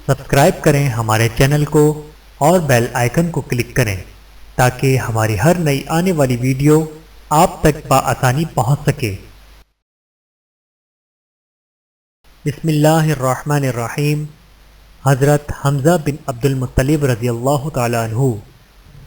Subscribe کریں ہمارے channel کو اور بیل آئیکن کو کلک کریں تاکہ ہماری ہر نئی آنے والی ویڈیو آپ تک بآسانی پہنچ سکے۔ بسم اللہ الرحمن الرحیم۔ حضرت حمزہ بن عبد المطلب رضی اللہ تعالیٰ عنہ۔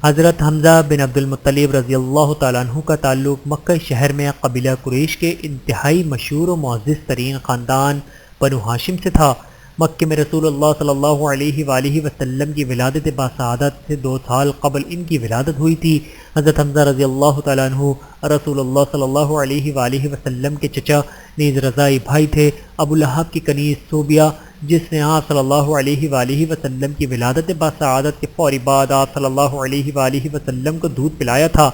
حضرت حمزہ بن عبد المطلب رضی اللہ تعالیٰ عنہ کا تعلق مکہ شہر میں قبیلہ قریش کے انتہائی مشہور و معزز ترین خاندان بنو ہاشم سے تھا۔ مکہ میں رسول اللہ صلی اللہ علیہ وآلہ وسلم کی ولادت باسعادت سے 2 سال قبل ان کی ولادت ہوئی تھی۔ حضرت حمزہ رضی اللہ تعالیٰ عنہ رسول اللہ صلی اللہ علیہ وآلہ وسلم کے چچا نیز رضائی بھائی تھے۔ ابو لہب کی کنیز صوبیہ، جس نے آپ صلی اللہ علیہ وآلہ وسلم کی ولادت باسعادت کے فوری بعد آپ صلی اللہ علیہ وآلہ وسلم کو دودھ پلایا تھا،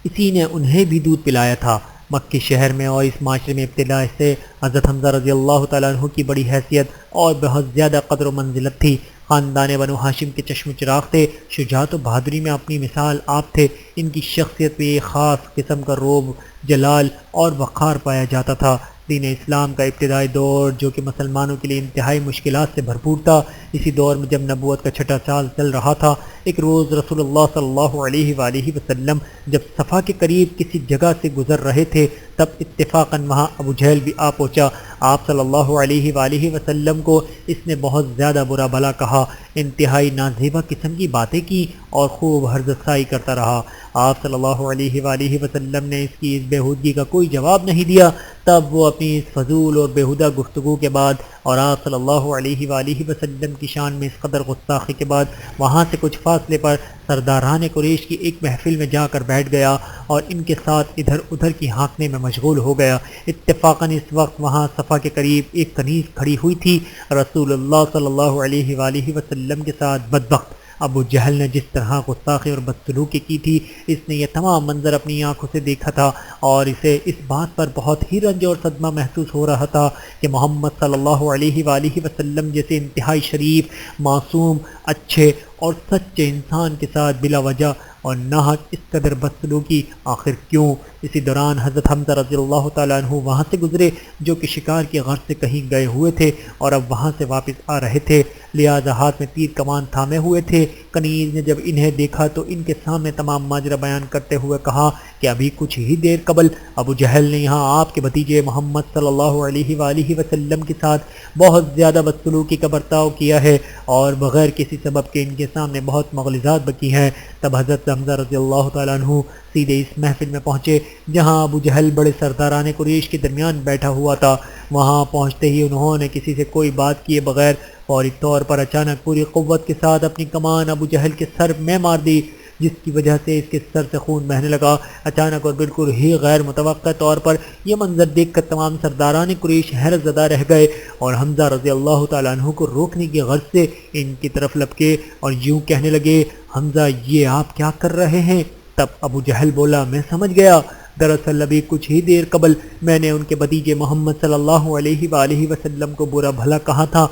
اسی نے انہیں بھی دودھ پلایا تھا۔ مکہ شہر میں اور اس معاشرے میں ابتدا سے حضرت حمزہ رضی اللہ تعالیٰ عنہ کی بڑی حیثیت اور بہت زیادہ قدر و منزلت تھی۔ خاندان بنو ہاشم کے چشم و چراغ تھے۔ شجاعت و بہادری میں اپنی مثال آپ تھے۔ ان کی شخصیت میں ایک خاص قسم کا رعب، جلال اور وقار پایا جاتا تھا۔ دین اسلام کا ابتدائی دور جو کہ مسلمانوں کے لیے انتہائی مشکلات سے بھرپور تھا، اسی دور میں جب نبوت کا چھٹا سال چل رہا تھا، ایک روز رسول اللہ صلی اللہ علیہ وآلہ وسلم جب صفا کے قریب کسی جگہ سے گزر رہے تھے، تب اتفاقاً وہاں ابو جہل بھی آ پہنچا۔ آپ صلی اللہ علیہ وآلہ وسلم کو اس نے بہت زیادہ برا بھلا کہا، انتہائی نازیبا قسم کی باتیں کی اور خوب حرزسائی کرتا رہا۔ آپ صلی اللہ علیہ وآلہ وسلم نے اس کی اس بےہودگی کا کوئی جواب نہیں دیا۔ تب وہ اپنی اس فضول اور بےہودہ گفتگو کے بعد اور آپ صلی اللہ علیہ وآلہ وسلم کی شان میں اس قدر گستاخی کے بعد وہاں سے کچھ فاصلے پر سرداران قریش کی ایک محفل میں جا کر بیٹھ گیا اور ان کے ساتھ ادھر ادھر کی ہانکنے میں مشغول ہو گیا۔ اتفاقاً اس وقت وہاں صفا کے قریب ایک کنیز کھڑی ہوئی تھی۔ رسول اللہ صلی اللہ علیہ وآلہ وسلم کے ساتھ بدبخت ابو جہل نے جس طرح گستاخی اور بدسلوکی کی تھی، اس نے یہ تمام منظر اپنی آنکھوں سے دیکھا تھا اور اسے اس بات پر بہت ہی رنج اور صدمہ محسوس ہو رہا تھا کہ محمد صلی اللہ علیہ وآلہ وسلم جیسے انتہائی شریف، معصوم، اچھے اور سچے انسان کے ساتھ بلا وجہ اور ناحق اس قدر بدسلوکی آخر کیوں؟ اسی دوران حضرت حمزہ رضی اللہ تعالیٰ عنہ وہاں سے گزرے جو کہ شکار کی غرض سے کہیں گئے ہوئے تھے اور اب وہاں سے واپس آ رہے تھے، لہذا ہاتھ میں تیر کمان تھامے ہوئے تھے۔ کنیز نے جب انہیں دیکھا تو ان کے سامنے تمام ماجرا بیان کرتے ہوئے کہا کہ ابھی کچھ ہی دیر قبل ابو جہل نے یہاں آپ کے بھتیجے محمد صلی اللہ علیہ وآلہ وسلم کے ساتھ بہت زیادہ بدسلوکی کا برتاؤ کیا ہے اور بغیر کسی سبب کے ان کے سامنے بہت مغلظات بکی ہیں۔ تب حضرت حمزہ رضی اللہ تعالیٰ عنہ سیدھے اس محفل میں پہنچے جہاں ابو جہل بڑے سرداران قریش کے درمیان بیٹھا ہوا تھا۔ وہاں پہنچتے ہی انہوں نے کسی سے کوئی بات کیے بغیر فوری طور پر اچانک پوری قوت کے ساتھ اپنی کمان ابو جہل کے سر میں مار دی، جس کی وجہ سے اس کے سر سے خون بہنے لگا۔ اچانک اور بالکل ہی غیر متوقع طور پر یہ منظر دیکھ کر تمام سرداران قریش حیرت زدہ رہ گئے اور حمزہ رضی اللہ تعالیٰ عنہ کو روکنے کی غرض سے ان کی طرف لپکے اور یوں کہنے لگے، حمزہ یہ آپ کیا کر رہے ہیں؟ تب ابو جہل بولا، میں سمجھ گیا، دراصل ابھی کچھ ہی دیر قبل میں نے ان کے بھتیجے محمد صلی اللہ علیہ وآلہ وسلم کو برا بھلا کہا تھا،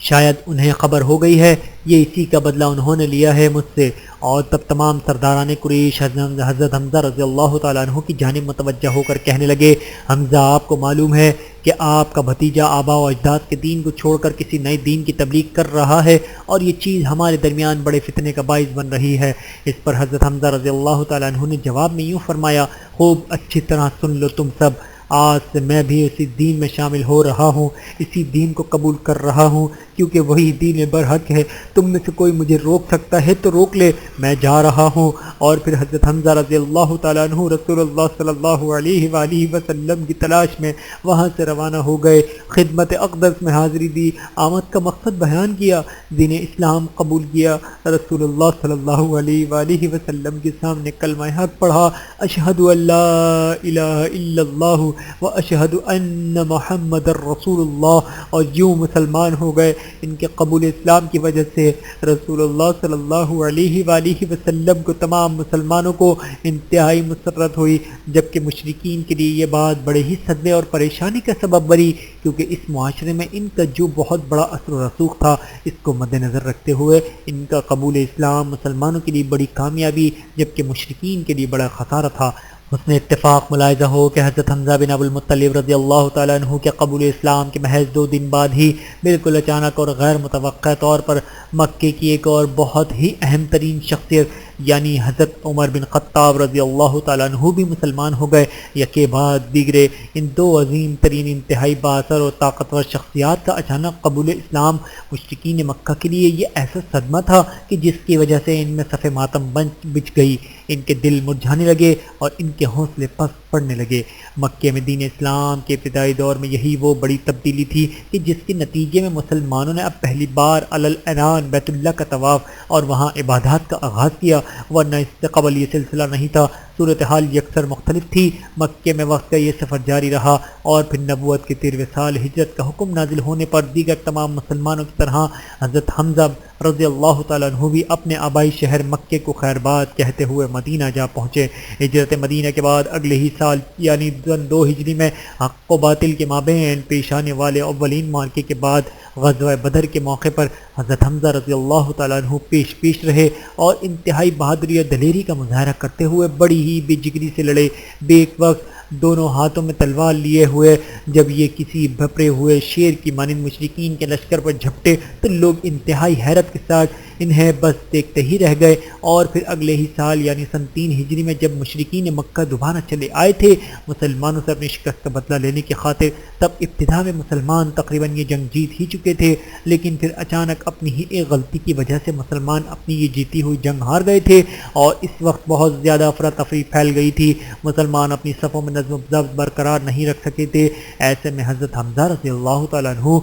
شاید انہیں خبر ہو گئی ہے، یہ اسی کا بدلہ انہوں نے لیا ہے مجھ سے۔ اور تب تمام سرداران قریش حضرت حمزہ رضی اللہ تعالیٰ عنہ کی جانب متوجہ ہو کر کہنے لگے، حمزہ آپ کو معلوم ہے کہ آپ کا بھتیجا آبا و اجداد کے دین کو چھوڑ کر کسی نئے دین کی تبلیغ کر رہا ہے اور یہ چیز ہمارے درمیان بڑے فتنے کا باعث بن رہی ہے۔ اس پر حضرت حمزہ رضی اللہ تعالیٰ عنہ نے جواب میں یوں فرمایا، خوب اچھی طرح سن لو تم سب، آج سے میں بھی اسی دین میں شامل ہو رہا ہوں، اسی دین کو قبول کر رہا ہوں کیونکہ وہی دین برحق ہے۔ تم میں سے کوئی مجھے روک سکتا ہے تو روک لے، میں جا رہا ہوں۔ اور پھر حضرت حمزہ رضی اللہ تعالیٰ عنہ رسول اللہ صلی اللہ علیہ وآلہ وسلم کی تلاش میں وہاں سے روانہ ہو گئے، خدمت اقدس میں حاضری دی، آمد کا مقصد بیان کیا، دین اسلام قبول کیا، رسول اللہ صلی اللہ علیہ وآلہ وسلم کے سامنے کلمہ حق پڑھا، اشہد ان لا الہ الا اللہ واشہد ان محمد رسول اللہ، اور یوں مسلمان ہو گئے۔ ان کے قبول اسلام کی وجہ سے رسول اللہ صلی اللہ علیہ وآلہ وسلم کو تمام مسلمانوں کو انتہائی مسرت ہوئی، جبکہ مشرکین کے لیے یہ بات بڑے ہی صدمے اور پریشانی کا سبب بنی کیونکہ اس معاشرے میں ان کا جو بہت بڑا اثر و رسوخ تھا، اس کو مد نظر رکھتے ہوئے ان کا قبول اسلام مسلمانوں کے لیے بڑی کامیابی جبکہ مشرکین کے لیے بڑا خسارہ تھا۔ حسن اتفاق ملاحظہ ہو کہ حضرت حمزہ بن ابو المطلب رضی اللہ تعالیٰ عنہ کے قبول اسلام کے محض 2 دن بعد ہی بالکل اچانک اور غیر متوقع طور پر مکے کی ایک اور بہت ہی اہم ترین شخصیت یعنی حضرت عمر بن خطاب رضی اللہ تعالیٰ عنہ بھی مسلمان ہو گئے۔ یکے بعد دیگرے ان 2 عظیم ترین انتہائی بااثر اور طاقتور شخصیات کا اچانک قبول اسلام مشرکین مکہ کے لیے یہ ایسا صدمہ تھا کہ جس کی وجہ سے ان میں صف ماتم بچ گئی، ان کے دل مرجھانے لگے اور ان کے حوصلے پست پڑنے لگے۔ مکہ میں دین اسلام کے ابتدائی دور میں یہی وہ بڑی تبدیلی تھی کہ جس کے نتیجے میں مسلمانوں نے اب پہلی بار اعلان بیت اللہ کا طواف اور وہاں عبادات کا آغاز کیا، ورنہ اس سے قبل یہ سلسلہ نہیں تھا۔ صورتحال یکسر مختلف تھی۔ مکے میں وقت کا یہ سفر جاری رہا اور پھر نبوت کے 13ویں سال ہجرت کا حکم نازل ہونے پر دیگر تمام مسلمانوں کی طرح حضرت حمزہ رضی اللہ تعالیٰ عنہ بھی اپنے آبائی شہر مکے کو خیر باد کہتے ہوئے مدینہ جا پہنچے۔ ہجرت مدینہ کے بعد اگلے ہی سال یعنی 2 ہجری میں حق و باطل کے مابین پیش آنے والے اولین معرکے کے بعد غزوہ بدر کے موقع پر حضرت حمزہ رضی اللہ تعالیٰ عنہ پیش رہے اور انتہائی بہادری اور دلیری کا مظاہرہ کرتے ہوئے بڑی ہی بے جگری سے لڑے۔ بیک وقت دونوں ہاتھوں میں تلوار لیے ہوئے جب یہ کسی بھپرے ہوئے شیر کی مانند مشرکین کے لشکر پر جھپٹے تو لوگ انتہائی حیرت کے ساتھ انہیں بس دیکھتے ہی رہ گئے۔ اور پھر اگلے ہی سال یعنی سن 3 ہجری میں جب مشرکین مکہ دوبارہ چلے آئے تھے مسلمانوں سے اپنی شکست کا بدلہ لینے کی خاطر، تب ابتدا میں مسلمان تقریباً یہ جنگ جیت ہی چکے تھے، لیکن پھر اچانک اپنی ہی ایک غلطی کی وجہ سے مسلمان اپنی یہ جیتی ہوئی جنگ ہار گئے تھے اور اس وقت بہت زیادہ افراتفری پھیل گئی تھی۔ مسلمان اپنی صفوں میں نظم و ضبط برقرار نہیں رکھ سکے تھے۔ ایسے میں حضرت حمزہ رضی اللہ تعالیٰ عنہ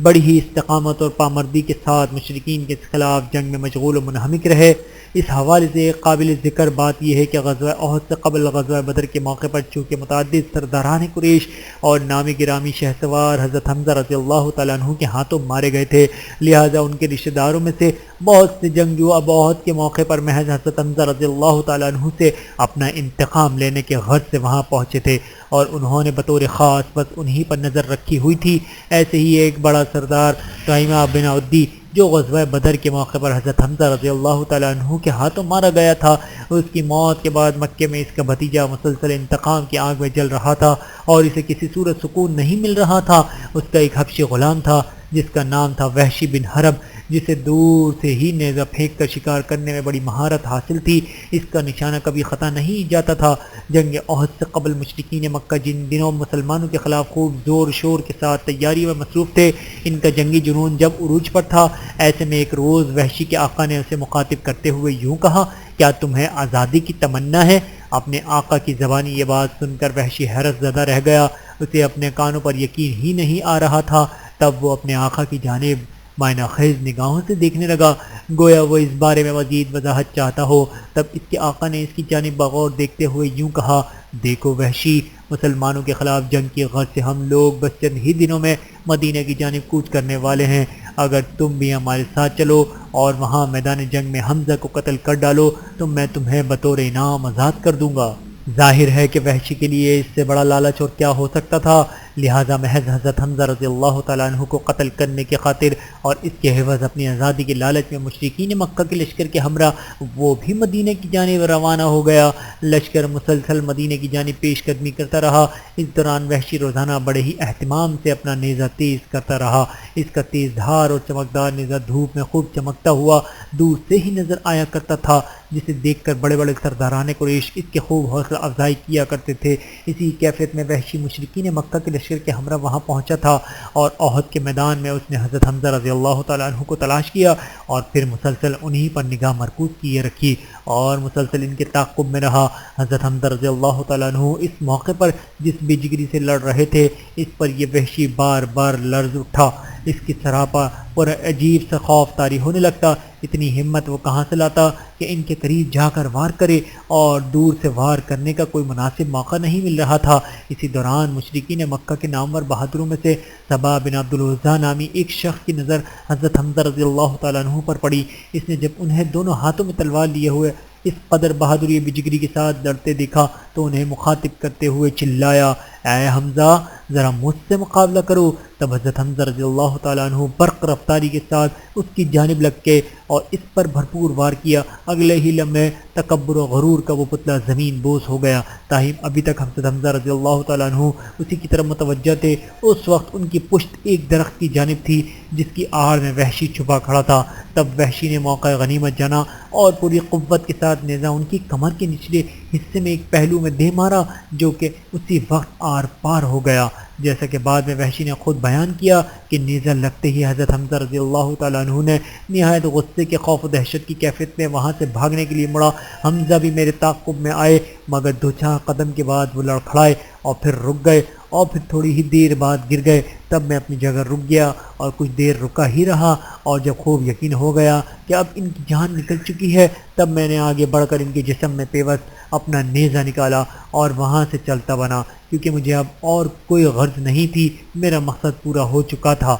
بڑی ہی استقامت اور پامردی کے ساتھ مشرکین کے خلاف جنگ میں مشغول و منہمک رہے۔ اس حوالے سے قابل ذکر بات یہ ہے کہ غزوہ احد سے قبل غزوہ بدر کے موقع پر چونکہ متعدد سرداران قریش اور نامی گرامی شہسوار حضرت حمزہ رضی اللہ تعالیٰ عنہ کے ہاتھوں مارے گئے تھے، لہٰذا ان کے رشتہ داروں میں سے بہت سے جنگجو اب احد کے موقع پر محض حضرت حمزہ رضی اللہ تعالیٰ عنہ سے اپنا انتقام لینے کے غرض سے وہاں پہنچے تھے اور انہوں نے بطور خاص بس انہی پر نظر رکھی ہوئی تھی۔ ایسے ہی ایک بڑا سردار طیمہ بن عدی جو غزوہ بدر کے موقع پر حضرت حمزہ رضی اللہ تعالیٰ عنہ کے ہاتھوں مارا گیا تھا، اس کی موت کے بعد مکے میں اس کا بھتیجا مسلسل انتقام کی آگ میں جل رہا تھا اور اسے کسی صورت سکون نہیں مل رہا تھا۔ اس کا ایک حبشی غلام تھا جس کا نام تھا وحشی بن حرب، جسے دور سے ہی نیزہ پھینک کر شکار کرنے میں بڑی مہارت حاصل تھی۔ اس کا نشانہ کبھی خطا نہیں جاتا تھا۔ جنگ احد سے قبل مشرکین مکہ جن دنوں مسلمانوں کے خلاف خوب زور شور کے ساتھ تیاری میں مصروف تھے، ان کا جنگی جنون جب عروج پر تھا، ایسے میں ایک روز وحشی کے آقا نے اسے مخاطب کرتے ہوئے یوں کہا، کیا تمہیں آزادی کی تمنا ہے؟ اپنے آقا کی زبانی یہ بات سن کر وحشی حیرت زدہ رہ گیا، اسے اپنے کانوں پر یقین ہی نہیں آ رہا تھا۔ تب وہ اپنے آقا کی جانب معنی خیز نگاہوں سے دیکھنے لگا، گویا وہ اس بارے میں مزید وضاحت چاہتا ہو۔ تب اس کے آقا نے اس کی جانب بغور دیکھتے ہوئے یوں کہا، دیکھو وحشی، مسلمانوں کے خلاف جنگ کی غرض سے ہم لوگ بس چند ہی دنوں میں مدینہ کی جانب کوچ کرنے والے ہیں۔ اگر تم بھی ہمارے ساتھ چلو اور وہاں میدان جنگ میں حمزہ کو قتل کر ڈالو تو میں تمہیں بطور انعام آزاد کر دوں گا۔ ظاہر ہے کہ وحشی کے لیے اس سے بڑا لالچ اور کیا ہو سکتا تھا، لہٰذا محض حضرت حمزہ رضی اللہ تعالیٰ عنہ کو قتل کرنے کی خاطر اور اس کے عوض اپنی آزادی کے لالچ میں مشرکین مکہ کے لشکر کے ہمراہ وہ بھی مدینہ کی جانب روانہ ہو گیا۔ لشکر مسلسل مدینہ کی جانب پیش قدمی کرتا رہا۔ اس دوران وحشی روزانہ بڑے ہی اہتمام سے اپنا نیزہ تیز کرتا رہا۔ اس کا تیز دھار اور چمکدار نیزہ دھوپ میں خوب چمکتا ہوا دور سے ہی نظر آیا کرتا تھا، جسے دیکھ کر بڑے بڑے سرداران قریش اس کے خوب حوصلہ افزائی کیا کرتے تھے۔ اسی کیفیت میں وحشی مشرکین مکہ کے لشکر کے ہمراہ وہاں پہنچا تھا اور احد کے میدان میں اس نے حضرت حمزہ رضی اللہ تعالیٰ عنہ کو تلاش کیا اور پھر مسلسل انہی پر نگاہ مرکوز کیے رکھی اور مسلسل ان کے تعاقب میں رہا۔ حضرت حمزہ رضی اللہ تعالیٰ عنہ اس موقع پر جس بے جگری سے لڑ رہے تھے، اس پر یہ وحشی بار بار لرز اٹھا، اس کی سراپا پر عجیب سا خوف طاری ہونے لگتا۔ اتنی ہمت وہ کہاں سے لاتا کہ ان کے قریب جا کر وار کرے، اور دور سے وار کرنے کا کوئی مناسب موقع نہیں مل رہا تھا۔ اسی دوران مشرکین مکہ کے نامور بہادروں میں سے صبا بن عبد العزیٰ نامی ایک شخص کی نظر حضرت حمزہ رضی اللہ تعالیٰ عنہ پر پڑی۔ اس نے جب انہیں دونوں ہاتھوں میں تلوار لیے ہوئے اس قدر بہادری بجگری کے ساتھ لڑتے دیکھا تو انہیں مخاطب کرتے ہوئے چلایا، اے حمزہ ذرا مجھ سے مقابلہ کرو۔ تب حضرت حمزہ رضی اللہ تعالیٰ عنہ برق رفتاری کے ساتھ اس کی جانب لگ کے اور اس پر بھرپور وار کیا۔ اگلے ہی لمحے تکبر و غرور کا وہ پتلا زمین بوس ہو گیا۔ تاہم ابھی تک حضرت حمزہ رضی اللہ تعالیٰ عنہ اسی کی طرف متوجہ تھے۔ اس وقت ان کی پشت ایک درخت کی جانب تھی جس کی آڑ میں وحشی چھپا کھڑا تھا۔ تب وحشی نے موقع غنیمت جانا اور پوری قوت کے ساتھ نیزہ ان کی کمر کے نچلے حصے میں ایک پہلو میں دے مارا، جو کہ اسی وقت آر پار ہو گیا۔ جیسا کہ بعد میں وحشی نے خود بیان کیا کہ نیزہ لگتے ہی حضرت حمزہ رضی اللہ تعالیٰ عنہ نے نہایت غصے کے خوف و دہشت کی کیفیت میں وہاں سے بھاگنے کے لیے مڑا۔ حمزہ بھی میرے تعاقب میں آئے، مگر دو چار قدم کے بعد وہ لڑکھڑائے اور پھر رک گئے اور پھر تھوڑی ہی دیر بعد گر گئے۔ تب میں اپنی جگہ رک گیا اور کچھ دیر رکا ہی رہا، اور جب خوب یقین ہو گیا کہ اب ان کی جان نکل چکی ہے، تب میں نے آگے بڑھ کر ان کے جسم میں پیوست اپنا نیزہ نکالا اور وہاں سے چلتا بنا، کیونکہ مجھے اب اور کوئی غرض نہیں تھی، میرا مقصد پورا ہو چکا تھا۔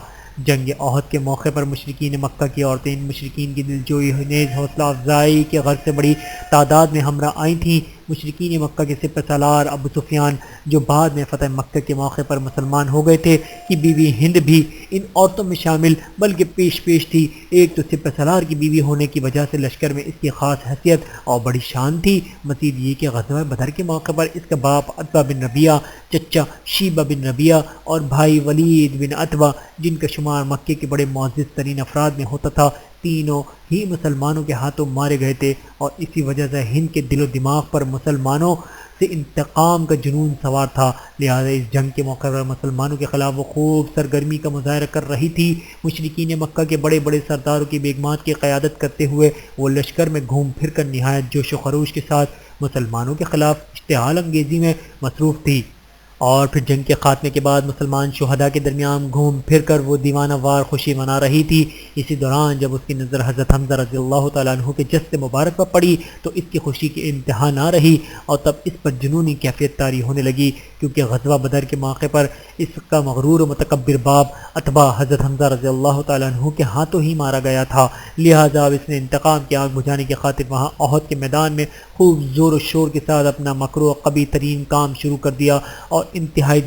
جنگ احد کے موقع پر مشرکین مکہ کی عورتیں ان مشرکین کی دلجوئی نیز حوصلہ افزائی کے غرض سے بڑی تعداد میں ہمراہ آئی تھیں۔ مشرکین مکہ کے سپہ سالار ابو سفیان، جو بعد میں فتح مکہ کے موقع پر مسلمان ہو گئے تھے، کی بیوی ہند بھی ان عورتوں میں شامل بلکہ پیش تھی۔ ایک تو سپہ سالار کی بیوی ہونے کی وجہ سے لشکر میں اس کی خاص حیثیت اور بڑی شان تھی۔ مزید یہ کہ غزوہ بدر کے موقع پر اس کا باپ عتبہ بن ربیعہ، چچا شیبہ بن ربیعہ اور بھائی ولید بن عتبہ، جن کا شمار مکے کے بڑے معزز ترین افراد میں ہوتا تھا، تینوں ہی مسلمانوں کے ہاتھوں مارے گئے تھے، اور اسی وجہ سے ہند کے دل و دماغ پر مسلمانوں سے انتقام کا جنون سوار تھا۔ لہذا اس جنگ کے موقع پر مسلمانوں کے خلاف وہ خوب سرگرمی کا مظاہرہ کر رہی تھی۔ مشرکین مکہ کے بڑے بڑے سرداروں کی بیگمات کی قیادت کرتے ہوئے وہ لشکر میں گھوم پھر کر نہایت جوش و خروش کے ساتھ مسلمانوں کے خلاف اشتعال انگیزی میں مصروف تھی، اور پھر جنگ کے خاتمے کے بعد مسلمان شہداء کے درمیان گھوم پھر کر وہ دیوانہ وار خوشی منا رہی تھی۔ اسی دوران جب اس کی نظر حضرت حمزہ رضی اللہ تعالیٰ عنہ کے جسد مبارک پر پڑی تو اس کی خوشی کی انتہا نہ رہی، اور تب اس پر جنونی کیفیت طاری ہونے لگی، کیونکہ غزوہ بدر کے موقع پر اس کا مغرور و متکبر باپ عتبہ حضرت حمزہ رضی اللہ تعالیٰ عنہ کے ہاتھوں ہی مارا گیا تھا۔ لہٰذا اب اس نے انتقام کی آگ بجھانے کی خاطر وہاں احد کے میدان میں خوب زور و شور کے ساتھ اپنا مکروہ قبیح ترین کام شروع کر دیا، اور انتہائی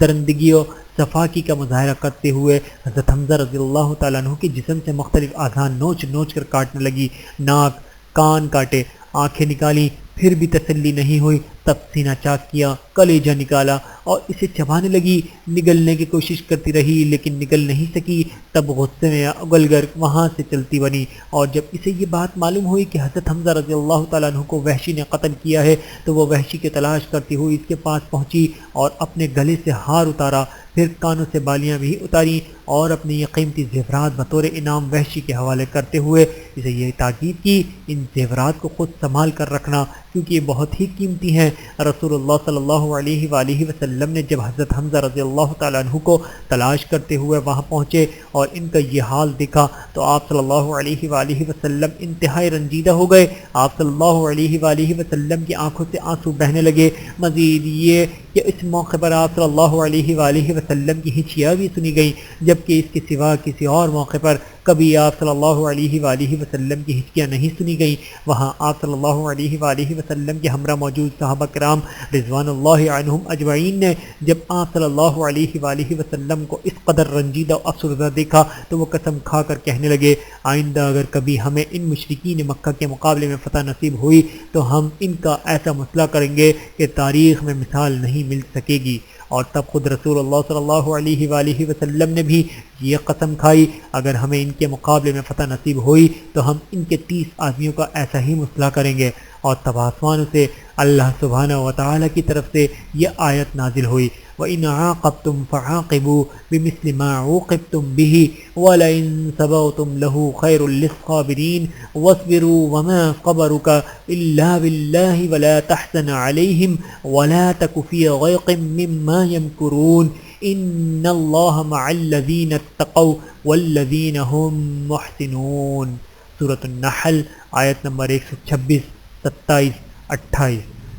درندگی و صفاقی کا مظاہرہ کرتے ہوئے حضرت حمزہ رضی اللہ تعالیٰ عنہ کے جسم سے مختلف اعضاء نوچ نوچ کر کاٹنے لگی۔ ناک، کان کاٹے، آنکھیں نکالی، پھر بھی تسلی نہیں ہوئی، تب سینہ چاک کیا، کلیجہ نکالا اور اسے چبانے لگی۔ نگلنے کی کوشش کرتی رہی لیکن نگل نہیں سکی، تب غصے میں اگل کر وہاں سے چلتی بنی، اور جب اسے یہ بات معلوم ہوئی کہ حضرت حمزہ رضی اللہ تعالیٰ عنہ کو وحشی نے قتل کیا ہے، تو وہ وحشی کی تلاش کرتی ہوئی اس کے پاس پہنچی اور اپنے گلے سے ہار اتارا، پھر کانوں سے بالیاں بھی اتاری، اور اپنے یہ قیمتی زیورات بطور انعام وحشی کے حوالے کرتے ہوئے اسے یہ تاکید کی، ان زیورات کو خود سنبھال کر رکھنا کیونکہ یہ بہت ہی قیمتی ہیں۔ رسول اللہ صلی اللہ علیہ وآلہ وسلم نے جب حضرت حمزہ رضی اللہ تعالیٰ عنہ کو تلاش کرتے ہوئے وہاں پہنچے اور ان کا یہ حال دیکھا تو آپ صلی اللہ علیہ وآلہ وسلم انتہائی رنجیدہ ہو گئے۔ آپ صلی اللہ علیہ وآلہ وسلم کی آنکھوں سے آنسو بہنے لگے۔ مزید یہ کہ اس موقع پر آپ صلی اللہ علیہ وآلہ وسلم کی ہچیاں بھی سنی گئیں، جبکہ اس کے سوا کسی اور موقع پر کبھی آپ صلی اللہ علیہ وآلہ وسلم کی ہچکیاں نہیں سنی گئیں۔ وہاں آپ صلی اللہ علیہ وآلہ وسلم کے ہمراہ موجود صحابہ کرام رضوان اللہ عنہم اجمعین نے جب آپ صلی اللہ علیہ وآلہ وسلم کو اس قدر رنجیدہ و افسردہ دیکھا تو وہ قسم کھا کر کہنے لگے، آئندہ اگر کبھی ہمیں ان مشرکین مکہ کے مقابلے میں فتح نصیب ہوئی تو ہم ان کا ایسا مسئلہ کریں گے کہ تاریخ میں مثال نہیں مل سکے گی۔ اور تب خود رسول اللہ صلی اللہ علیہ وآلہ وسلم نے بھی یہ قسم کھائی، اگر ہمیں ان کے مقابلے میں فتح نصیب ہوئی تو ہم ان کے 30 آدمیوں کا ایسا ہی مسئلہ کریں گے۔ اور تب آسمانوں سے اللہ سبحانہ وتعالی کی طرف سے یہ آیت نازل ہوئی، وَإِنْ عَاقَبْتُمْ فَعَاقِبُوا بِمِثْلِ مَا عُوقِبْتُمْ بِهِ وَلَئِنْ صَبَرْتُمْ لَهُ خَيْرٌ لِّلصَّابِرِينَ وَاصْبِرُوا وَمَا صَبْرُكَ إِلَّا بِاللَّهِ وَلَا تَحْزَنْ عَلَيْهِمْ وَلَا تَكُ فِي ضَيْقٍ مِّمَّا يَمْكُرُونَ إِنَّ اللَّهَ مَعَ الَّذِينَ اتَّقَوْا وَالَّذِينَ هُمْ مُحْسِنُونَ۔ سورۃ النحل آیت نمبر 126، 27، 28۔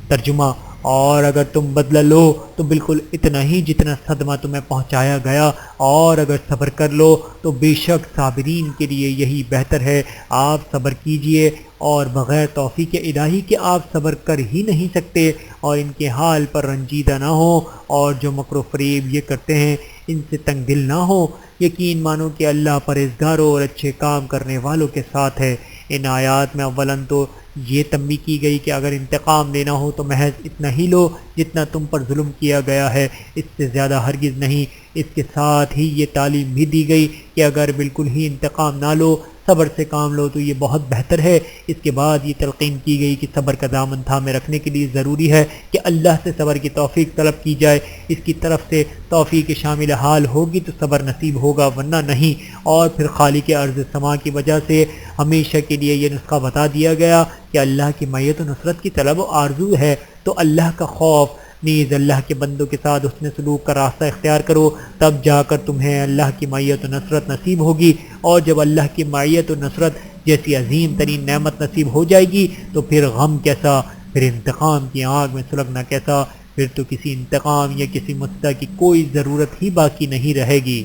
ترجمہ: اور اگر تم بدلہ لو تو بالکل اتنا ہی جتنا صدمہ تمہیں پہنچایا گیا، اور اگر صبر کر لو تو بے شک صابرین کے لیے یہی بہتر ہے۔ آپ صبر کیجئے، اور بغیر توفیق الہی کے آپ صبر کر ہی نہیں سکتے، اور ان کے حال پر رنجیدہ نہ ہو، اور جو مکر و فریب یہ کرتے ہیں ان سے تنگ دل نہ ہو۔ یقین مانو کہ اللہ پرہیزگاروں اور اچھے کام کرنے والوں کے ساتھ ہے۔ ان آیات میں اولاً تو یہ تنبیہ کی گئی کہ اگر انتقام لینا ہو تو محض اتنا ہی لو جتنا تم پر ظلم کیا گیا ہے، اس سے زیادہ ہرگز نہیں۔ اس کے ساتھ ہی یہ تعلیم بھی دی گئی کہ اگر بالکل ہی انتقام نہ لو، صبر سے کام لو تو یہ بہت بہتر ہے۔ اس کے بعد یہ تلقین کی گئی کہ صبر کا دامن تھامے رکھنے کے لیے ضروری ہے کہ اللہ سے صبر کی توفیق طلب کی جائے، اس کی طرف سے توفیق شامل حال ہوگی تو صبر نصیب ہوگا، ورنہ نہیں۔ اور پھر خالق ارض سما کی وجہ سے ہمیشہ کے لیے یہ نسخہ بتا دیا گیا کہ اللہ کی معیت و نصرت کی طلب و آرزو ہے تو اللہ کا خوف، نیز اللہ کے بندوں کے ساتھ حسن سلوک کا راستہ اختیار کرو، تب جا کر تمہیں اللہ کی معیت و نصرت نصیب ہوگی۔ اور جب اللہ کی معیت و نصرت جیسی عظیم ترین نعمت نصیب ہو جائے گی تو پھر غم کیسا، پھر انتقام کی آگ میں سلگنا کیسا، پھر تو کسی انتقام یا کسی مصدع کی کوئی ضرورت ہی باقی نہیں رہے گی۔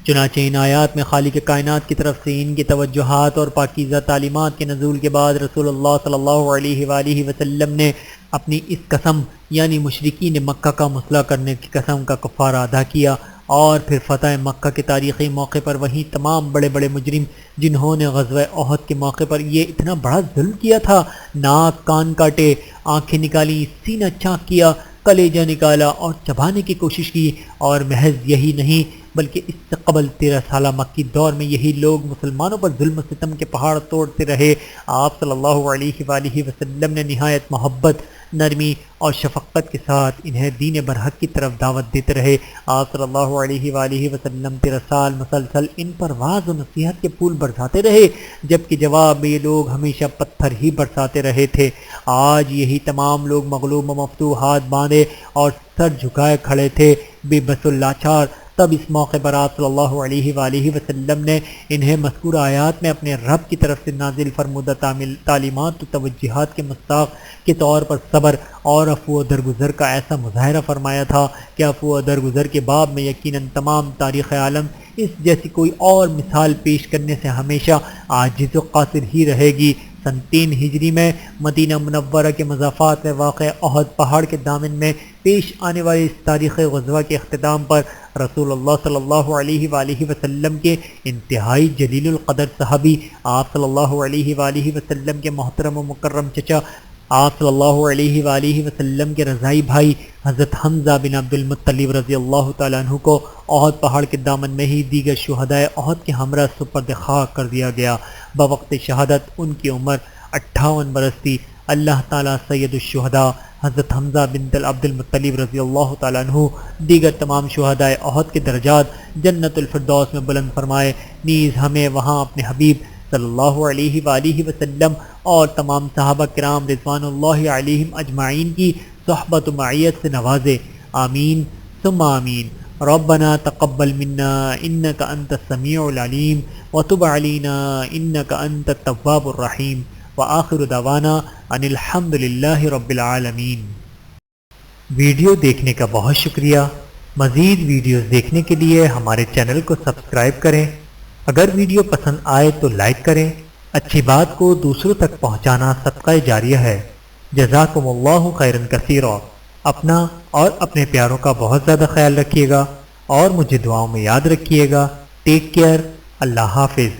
چنانچہ ان آیات میں خالق کائنات کی طرف سے ان کی توجہات اور پاکیزہ تعلیمات کے نزول کے بعد رسول اللہ صلی اللہ علیہ وآلہ وسلم نے اپنی اس قسم یعنی مشرکین مکہ کا مسئلہ کرنے کی قسم کا کفارہ ادا کیا، اور پھر فتح مکہ کے تاریخی موقع پر وہیں تمام بڑے بڑے مجرم جنہوں نے غزوہ احد کے موقع پر یہ اتنا بڑا ظلم کیا تھا، ناک کان کاٹے، آنکھیں نکالی، سینہ چاک کیا، کلیجہ نکالا اور چبانے کی کوشش کی، اور محض یہی نہیں بلکہ اس سے قبل 13 سالہ مکی دور میں یہی لوگ مسلمانوں پر ظلم و ستم کے پہاڑ توڑتے رہے۔ آپ صلی اللہ علیہ وآلہ وسلم نے نہایت محبت، نرمی اور شفقت کے ساتھ انہیں دین برحق کی طرف دعوت دیتے رہے۔ آپ صلی اللہ علیہ وآلہ وسلم 13 سال مسلسل ان پر واعظ و نصیحت کے پھول برساتے رہے، جبکہ جواب میں یہ لوگ ہمیشہ پتھر ہی برساتے رہے تھے۔ آج یہی تمام لوگ مغلوب و مفتوح ہاتھ باندھے اور سر جھکائے کھڑے تھے، بے بس و لاچار۔ تب اس موقع پر آپ صلی اللہ علیہ وآلہ وسلم نے انہیں مذکورہ آیات میں اپنے رب کی طرف سے نازل فرمودہ تعلیمات و توجیہات کے مستاق کے طور پر صبر اور عفو و درگزر کا ایسا مظاہرہ فرمایا تھا کہ عفو و درگزر کے باب میں یقیناً تمام تاریخ عالم اس جیسی کوئی اور مثال پیش کرنے سے ہمیشہ عاجز و قاصر ہی رہے گی۔ سن 3 ہجری میں مدینہ منورہ کے مضافات میں واقع احد پہاڑ کے دامن میں پیش آنے والے اس تاریخ غزوہ کے اختتام پر رسول اللہ صلی اللہ علیہ وآلہ وسلم کے انتہائی جلیل القدر صحابی، آپ صلی اللہ علیہ وآلہ وسلم کے محترم و مکرم چچا، آپ صلی اللہ علیہ وآلہ وسلم کے رضائی بھائی حضرت حمزہ بن عبد المطلب رضی اللہ تعالیٰ عنہ کو احد پہاڑ کے دامن میں ہی دیگر شہدائے احد کے ہمراہ سپرد خاک کر دیا گیا۔ بوقت شہادت ان کی عمر 58 برس تھی۔ اللہ تعالیٰ سید الشہداء حضرت حمزہ بن عبد المطلب رضی اللہ تعالیٰ عنہ دیگر تمام شہدائے احد کے درجات جنت الفردوس میں بلند فرمائے، نیز ہمیں وہاں اپنے حبیب صلی اللہ علیہ وآلہ وسلم اور تمام صحابہ کرام رضوان اللہ علیہم اجمعین کی صحبت و معیت سے نوازے، آمین ثم آمین۔ ربنا تقبل منا انك انت السميع العليم وتب علينا انك انت التواب الرحيم وآخر دعوانا ان الحمد للہ رب العالمین۔ ویڈیو دیکھنے کا بہت شکریہ۔ مزید ویڈیوز دیکھنے کے لیے ہمارے چینل کو سبسکرائب کریں۔ اگر ویڈیو پسند آئے تو لائک کریں۔ اچھی بات کو دوسروں تک پہنچانا صدقہ جاریہ ہے۔ جزاکم اللہ خیرا کثیرا۔ اپنا اور اپنے پیاروں کا بہت زیادہ خیال رکھیے گا اور مجھے دعاؤں میں یاد رکھیے گا۔ Take care. اللہ حافظ۔